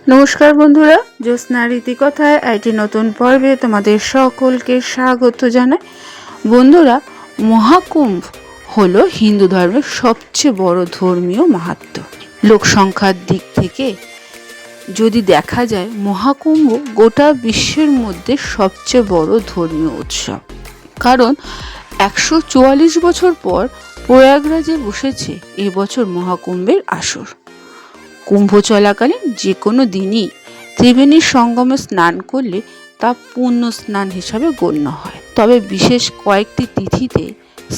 নমস্কার বন্ধুরা, জ্যোৎস্না রীতিকথায় একটি নতুন পর্বে তোমাদের সকলকে স্বাগত জানাই। বন্ধুরা, মহাকুম্ভ হলো হিন্দু ধর্মের সবচেয়ে বড় ধর্মীয় মাহাত্ম্য। লোক সংখ্যার দিক থেকে যদি দেখা যায়, মহাকুম্ভ গোটা বিশ্বের মধ্যে সবচেয়ে বড় ধর্মীয় উৎসব। কারণ 144 বছর পর প্রয়াগরাজে বসেছে এবছর মহাকুম্ভের আসর। কুম্ভ চলাকালীন যে কোনো দিনই ত্রিবেণীর সঙ্গমে স্নান করলে তা পুণ্য স্নান হিসাবে গণ্য হয়। তবে বিশেষ কয়েকটি তিথিতে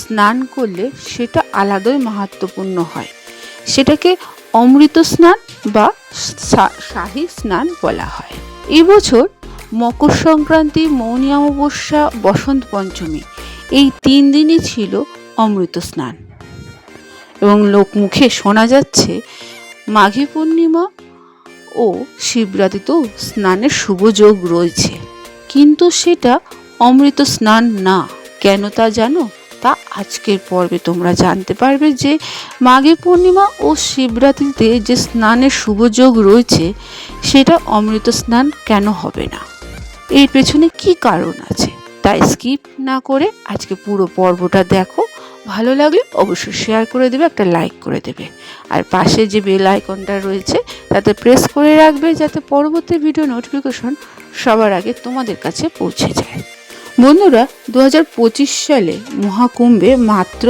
স্নান করলে সেটা আলাদাই মাহাত্ম্যপূর্ণ হয়। সেটাকে অমৃত স্নান বা শাহী স্নান বলা হয়। এবছর মকর সংক্রান্তি, মৌনী অমাবস্যা, বসন্ত পঞ্চমী এই 3 দিনই ছিল অমৃত স্নান। এবং লোকমুখে শোনা যাচ্ছে মাঘী পূর্ণিমা ও শিবরাত্রিতেও স্নানের শুভ যোগ রয়েছে, কিন্তু সেটা অমৃত স্নান না। কেন তা জানো? তা আজকের পর্বে তোমরা জানতে পারবে যে মাঘী পূর্ণিমা ও শিবরাত্রিতে যে স্নানের শুভ যোগ রয়েছে সেটা অমৃত স্নান কেন হবে না, এর পেছনে কি কারণ আছে। তাই স্কিপ না করে আজকে পুরো পর্বটা দেখো। ভালো লাগলে অবশ্যই শেয়ার করে দেবে, একটা লাইক করে দেবে, আর পাশে যে বেল আইকনটা রয়েছে তাতে প্রেস করে রাখবে যাতে পরবর্তী ভিডিও নোটিফিকেশন সবার আগে তোমাদের কাছে পৌঁছে যায়। বন্ধুরা, 2025 সালে মহাকুম্ভে মাত্র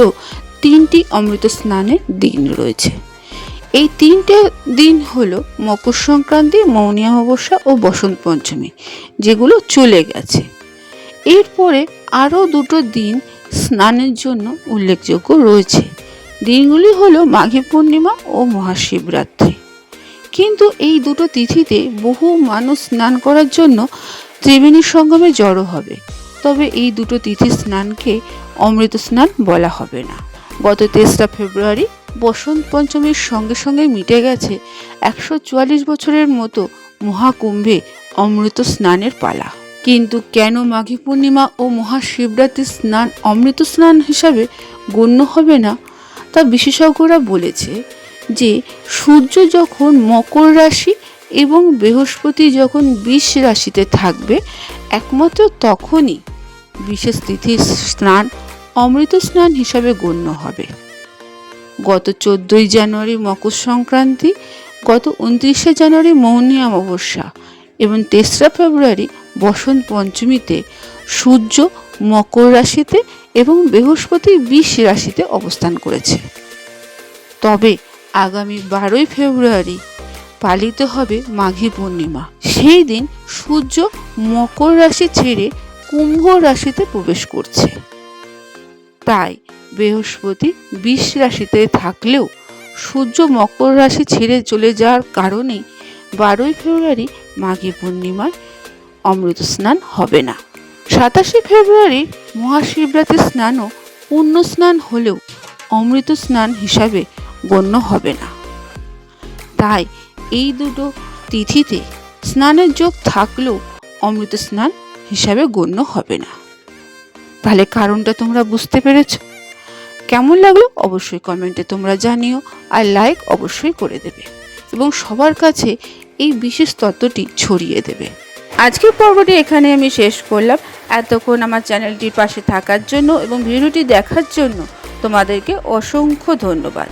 3টি অমৃত স্নানের দিন রয়েছে। এই 3টে দিন হলো মকর সংক্রান্তি, মৌনী অমাবস্যা ও বসন্ত পঞ্চমী, যেগুলো চলে গেছে। এরপরে আরও 2টো দিন স্নানের জন্য উল্লেখযোগ্য রয়েছে। দিনগুলি হলো মাঘী পূর্ণিমা ও মহাশিবরাত্রি। কিন্তু এই 2টো তিথিতে বহু মানুষ স্নান করার জন্য ত্রিবেণীর সঙ্গমে জড়ো হবে। তবে এই 2টো তিথির স্নানকে অমৃত স্নান বলা হবে না। গত 23 ফেব্রুয়ারি বসন্ত পঞ্চমীর সঙ্গে সঙ্গে মিটে গেছে 144 বছরের মতো মহাকুম্ভে অমৃত স্নানের পালা। কিন্তু কেন মাঘী পূর্ণিমা ও মহাশিবরাত্রির স্নান অমৃত স্নান হিসাবে গণ্য হবে না, তা বিশেষজ্ঞরা বলেছে যে সূর্য যখন মকর রাশি এবং বৃহস্পতি যখন বৃষ রাশিতে থাকবে, একমাত্র তখনই বিশেষ তিথির স্নান অমৃত স্নান হিসাবে গণ্য হবে। গত 14 জানুয়ারি মকর সংক্রান্তি, গত 29 জানুয়ারি মৌনী অমাবস্যা এবং 23 ফেব্রুয়ারি বসন্ত পঞ্চমীতে সূর্য মকর রাশিতে এবং বৃহস্পতি বৃষ রাশিতে অবস্থান করেছে। তবে আগামী 12 ফেব্রুয়ারি পালিত হবে মাঘী পূর্ণিমা। সেই দিন সূর্য মকর রাশি ছেড়ে কুম্ভ রাশিতে প্রবেশ করছে। তাই বৃহস্পতি বৃষ রাশিতে থাকলেও সূর্য মকর রাশি ছেড়ে চলে যাওয়ার কারণে 12 ফেব্রুয়ারি মাঘী পূর্ণিমায় অমৃত স্নান হবে না। 27 ফেব্রুয়ারি মহাশিবরাত্রির স্নানও পুণ্য স্নান হলেও অমৃত স্নান হিসাবে গণ্য হবে না। তাই এই 2টো তিথিতে স্নানের যোগ থাকলেও অমৃত স্নান হিসাবে গণ্য হবে না। তাহলে কারণটা তোমরা বুঝতে পেরেছ? কেমন লাগলো অবশ্যই কমেন্টে তোমরা জানিও, আর লাইক অবশ্যই করে দেবে এবং সবার কাছে এই বিশেষ তত্ত্বটি ছড়িয়ে দেবে। আজকের পর্বটি এখানে আমি শেষ করলাম। এতক্ষণ আমার চ্যানেলটির পাশে থাকার জন্য এবং ভিডিওটি দেখার জন্য তোমাদেরকে অসংখ্য ধন্যবাদ।